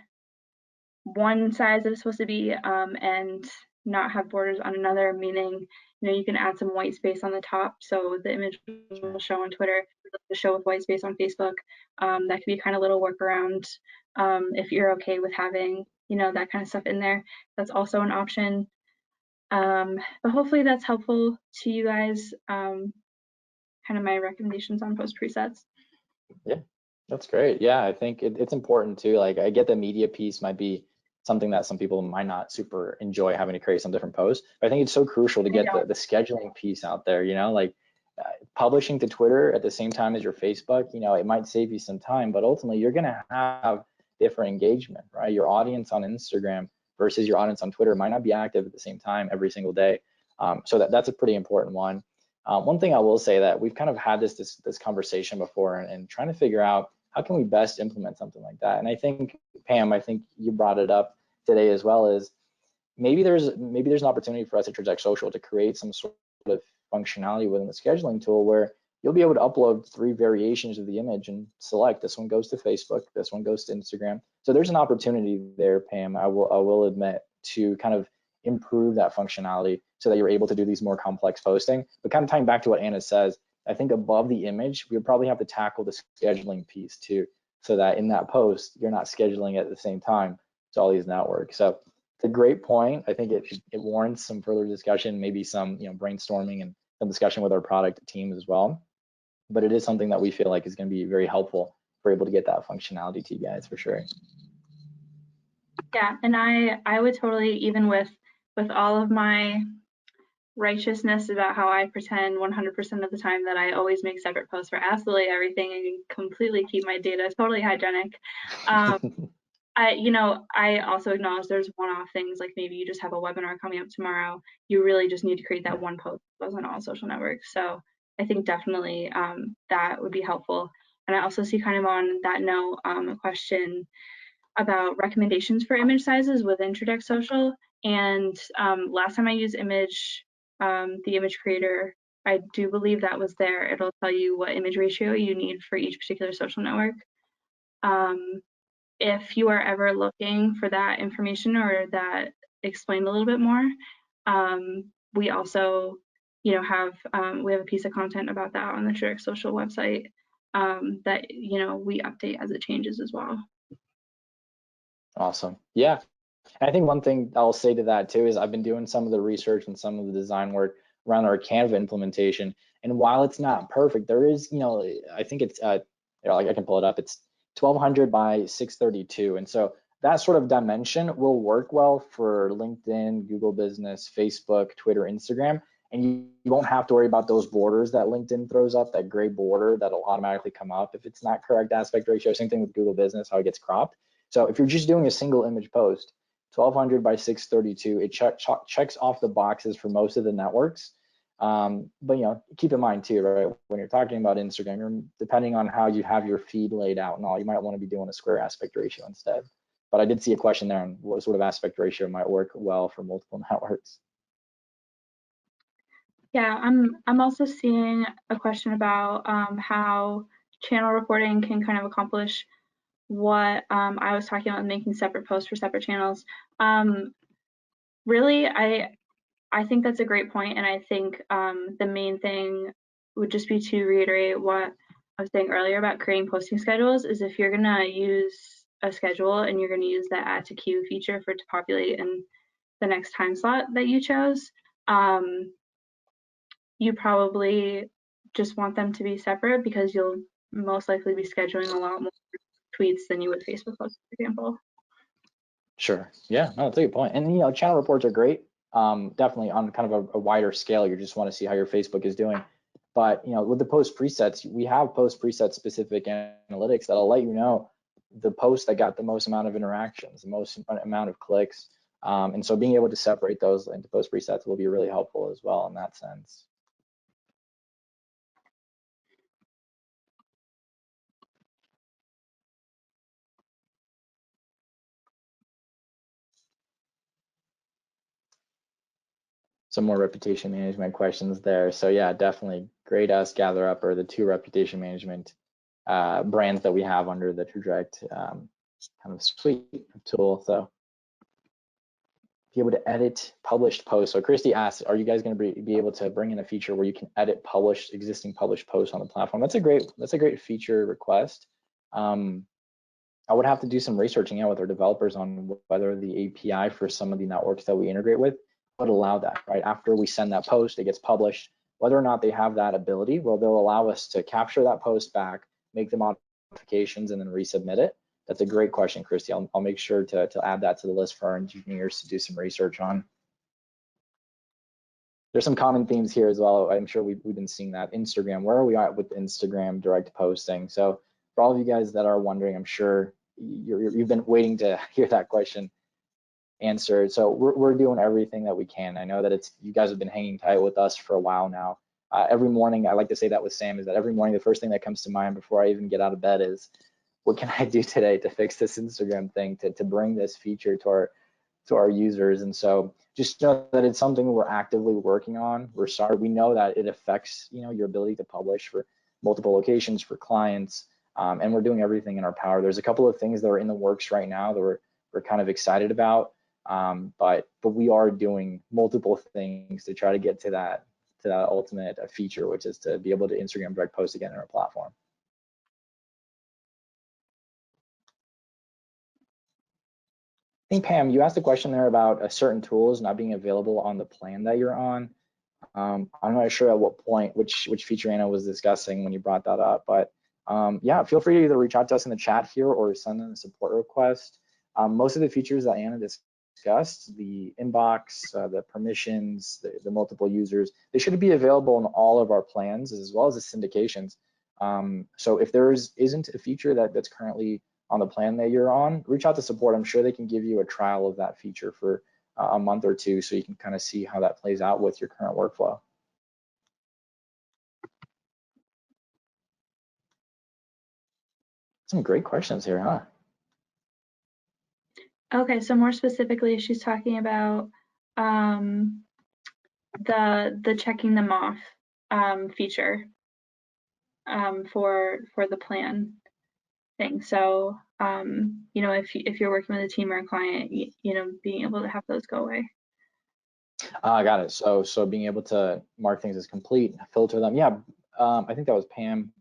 one side that it's supposed to be and not have borders on another, meaning, you can add some white space on the top so the image will show on Twitter, the show with white space on Facebook. That could be kind of a little workaround if you're okay with having, that kind of stuff in there. That's also an option. But hopefully that's helpful to you guys, kind of my recommendations on post presets. Yeah, that's great. Yeah, I think it's important too. Like, I get the media piece might be something that some people might not super enjoy having to create some different posts, but I think it's so crucial to get the scheduling piece out there, like publishing to Twitter at the same time as your Facebook, it might save you some time, but ultimately you're going to have different engagement, right? Your audience on Instagram versus your audience on Twitter might not be active at the same time every single day. So that's a pretty important one. One thing I will say that we've kind of had this conversation before and trying to figure out how can we best implement something like that. And I think, Pam, I think you brought it up today as well, is maybe there's an opportunity for us at Traject Social to create some sort of functionality within the scheduling tool where you'll be able to upload 3 variations of the image and select this one goes to Facebook, this one goes to Instagram. So there's an opportunity there, Pam, I will admit, to kind of improve that functionality so that you're able to do these more complex posting. But kind of tying back to what Anna says, I think above the image, we'll probably have to tackle the scheduling piece too, so that in that post, you're not scheduling at the same time to all these networks. So it's a great point. I think it warrants some further discussion, maybe some brainstorming and some discussion with our product teams as well. But it is something that we feel like is going to be very helpful if we're able to get that functionality to you guys for sure. Yeah, and I would totally, even with all of my righteousness about how I pretend 100% of the time that I always make separate posts for absolutely everything and completely keep my data totally hygienic. I also acknowledge there's one-off things, like maybe you just have a webinar coming up tomorrow. You really just need to create that one post that goes on all social networks. So I think definitely that would be helpful. And I also see kind of on that note a question about recommendations for image sizes within Traject Social. And last time I used the image creator, I do believe that was there. It'll tell you what image ratio you need for each particular social network. If you are ever looking for that information or that explained a little bit more, we also, have we have a piece of content about that on the Traject Social website that we update as it changes as well. Awesome. Yeah. And I think one thing I'll say to that too is I've been doing some of the research and some of the design work around our Canva implementation. And while it's not perfect, there is, I think it's, like I can pull it up. It's 1200 by 632. And so that sort of dimension will work well for LinkedIn, Google Business, Facebook, Twitter, Instagram. And you won't have to worry about those borders that LinkedIn throws up, that gray border that'll automatically come up if it's not correct aspect ratio. Same thing with Google Business, how it gets cropped. So if you're just doing a single image post, 1200 by 632, it checks off the boxes for most of the networks. But keep in mind too, right? When you're talking about Instagram, depending on how you have your feed laid out and all, you might want to be doing a square aspect ratio instead. But I did see a question there on what sort of aspect ratio might work well for multiple networks. Yeah, I'm also seeing a question about how channel reporting can kind of accomplish what I was talking about, making separate posts for separate channels. Really, I think that's a great point, and I think the main thing would just be to reiterate what I was saying earlier about creating posting schedules. Is if you're gonna use a schedule and you're gonna use the add to queue feature for it to populate in the next time slot that you chose, you probably just want them to be separate because you'll most likely be scheduling a lot more tweets than you would Facebook posts, for example. Sure. Yeah, no, that's a good point. And channel reports are great. Definitely on kind of a wider scale, you just want to see how your Facebook is doing. But with the post presets, we have post preset specific analytics that'll let you know the post that got the most amount of interactions, the most amount of clicks. And so being able to separate those into post presets will be really helpful as well in that sense. Some more reputation management questions there. So yeah, definitely Grade Us, GatherUp are the two reputation management brands that we have under the Traject kind of suite tool. So be able to edit published posts. So Christy asked, are you guys going to be able to bring in a feature where you can edit existing published posts on the platform? That's a great feature request. I would have to do some researching out with our developers on whether the API for some of the networks that we integrate with would allow that, right? After we send that post, it gets published. Whether or not they have that ability, well, they'll allow us to capture that post back, make the modifications, and then resubmit it. That's a great question, Christy. I'll make sure to add that to the list for our engineers to do some research on. There's some common themes here as well. I'm sure we've been seeing that. Instagram, where are we at with Instagram direct posting? So for all of you guys that are wondering, I'm sure you've been waiting to hear that question answered. So we're doing everything that we can. I know that you guys have been hanging tight with us for a while now. Every morning, I like to say that with Sam, is that every morning the first thing that comes to mind before I even get out of bed is, what can I do today to fix this Instagram thing, to bring this feature to our users? And so just know that it's something we're actively working on. We know that it affects your ability to publish for multiple locations for clients, and we're doing everything in our power. There's a couple of things that are in the works right now that we're kind of excited about, but we are doing multiple things to try to get to that ultimate feature, which is to be able to Instagram direct post again in our platform. I think, Pam, you asked a question there about certain tools not being available on the plan that you're on. I'm not sure at what point, which feature Anna was discussing when you brought that up, but yeah, feel free to either reach out to us in the chat here or send in a support request. Most of the features that Anna discussed, the inbox, the permissions, the multiple users, they should be available in all of our plans as well as the syndications. So if there isn't a feature that's currently on the plan that you're on, reach out to support. I'm sure they can give you a trial of that feature for a month or two so you can kind of see how that plays out with your current workflow. Some great questions here, huh? Okay, so more specifically, she's talking about the checking them off feature for the plan thing. So you know, if you're working with a team or a client, you know, being able to have those go away. I got it. So being able to mark things as complete, filter them. Yeah, I think that was Pam.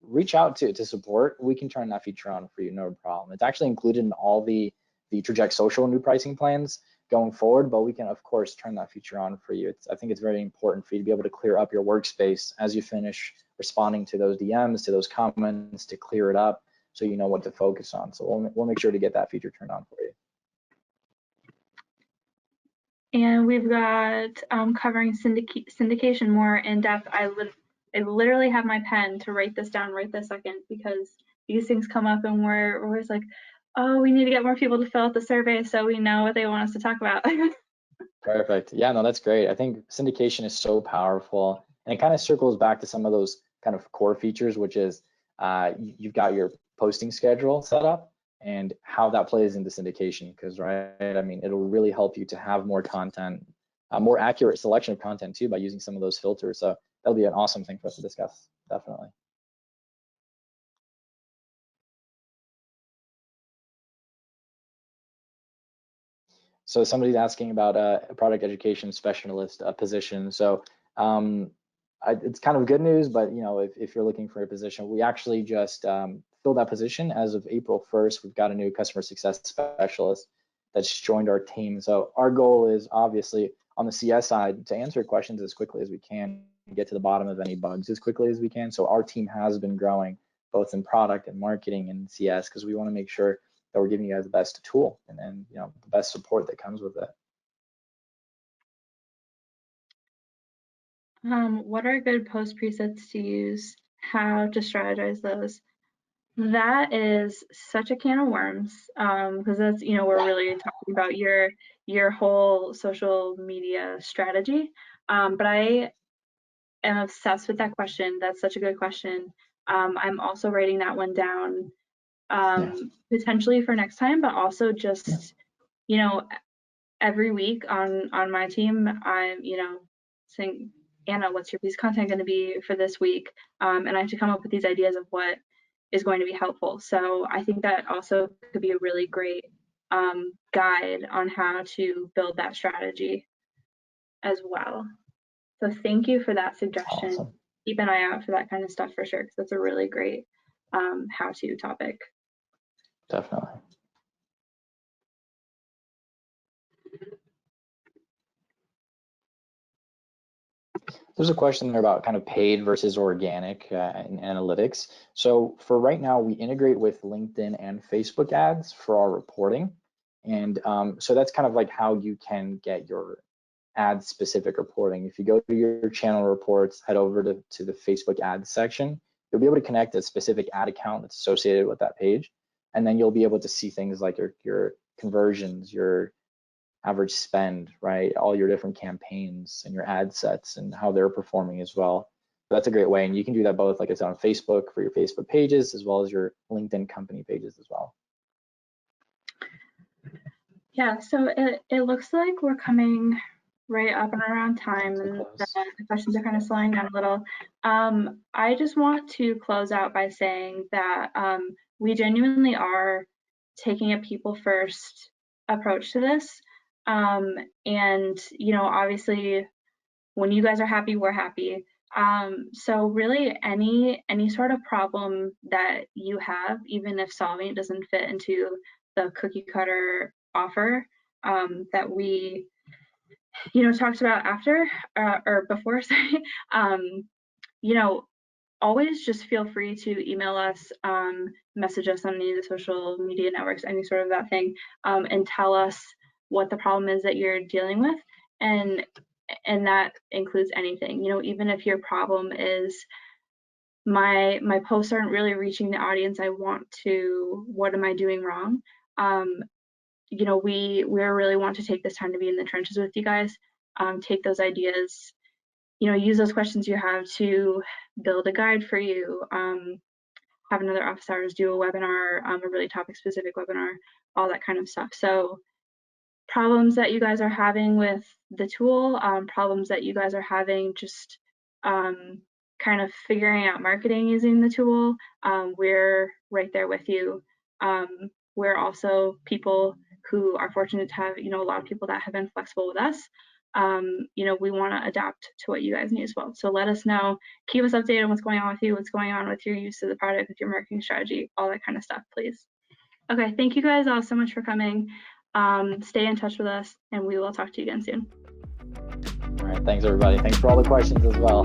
Reach out to support. We can turn that feature on for you, no problem. It's actually included in all the Traject Social new pricing plans going forward, but we can of course turn that feature on for you. I think it's very important for you to be able to clear up your workspace as you finish responding to those DMs, to those comments, to clear it up so you know what to focus on. So we'll make sure to get that feature turned on for you. And we've got covering syndication more in depth. I literally have my pen to write this down right this second because these things come up and we're always like, oh, we need to get more people to fill out the survey so we know what they want us to talk about. Perfect. Yeah, no, that's great. I think syndication is so powerful, and it kind of circles back to some of those kind of core features, which is you've got your posting schedule set up and how that plays into syndication. Because, right, I mean, it'll really help you to have more content, a more accurate selection of content too by using some of those filters. So that'll be an awesome thing for us to discuss, definitely. So somebody's asking about a product education specialist position. So it's kind of good news, but you know, if you're looking for a position, we actually just filled that position as of April 1st. We've got a new customer success specialist that's joined our team. So our goal is obviously on the CS side to answer questions as quickly as we can, get to the bottom of any bugs as quickly as we can. So our team has been growing both in product and marketing and CS because we want to make sure that we're giving you guys the best tool and you know, the best support that comes with it. What are good post presets to use? How to strategize those? That is such a can of worms because that's, you know, we're really talking about your whole social media strategy. But I am obsessed with that question. That's such a good question. I'm also writing that one down potentially for next time, but also just, you know, every week on my team, I'm, you know, saying, Anna, what's your piece of content going to be for this week? And I have to come up with these ideas of what is going to be helpful. So I think that also could be a really great guide on how to build that strategy as well. So thank you for that suggestion. Awesome. Keep an eye out for that kind of stuff for sure, because that's a really great how-to topic. Definitely. There's a question there about kind of paid versus organic in analytics. So for right now, we integrate with LinkedIn and Facebook ads for our reporting. And so that's kind of like how you can get your ad specific reporting. If you go to your channel reports, head over to the Facebook ads section, you'll be able to connect a specific ad account that's associated with that page. And then you'll be able to see things like your conversions, your average spend, right? All your different campaigns and your ad sets and how they're performing as well. So that's a great way. And you can do that both, like I said, on Facebook for your Facebook pages, as well as your LinkedIn company pages as well. Yeah, so it looks like we're coming right up and around time, and the questions are kind of slowing down a little. I just want to close out by saying that we genuinely are taking a people first approach to this. And, you know, obviously when you guys are happy, we're happy. So really any sort of problem that you have, even if solving it doesn't fit into the cookie cutter offer that we, you know, talked about after or before, sorry, you know, always just feel free to email us, message us on any of the social media networks, any sort of that thing, and tell us what the problem is that you're dealing with. And that includes anything, even if your problem is my posts aren't really reaching the audience I want to, what am I doing wrong? We really want to take this time to be in the trenches with you guys, take those ideas, use those questions you have to build a guide for you, have another office hours, do a webinar, a really topic specific webinar, all that kind of stuff. So problems that you guys are having with the tool, problems that you guys are having just kind of figuring out marketing using the tool, we're right there with you. We're also people who are fortunate to have, a lot of people that have been flexible with us. We want to adapt to what you guys need as well. So let us know, keep us updated on what's going on with you, what's going on with your use of the product, with your marketing strategy, all that kind of stuff, please. Okay, thank you guys all so much for coming. Stay in touch with us, and we will talk to you again soon. All right, thanks everybody. Thanks for all the questions as well.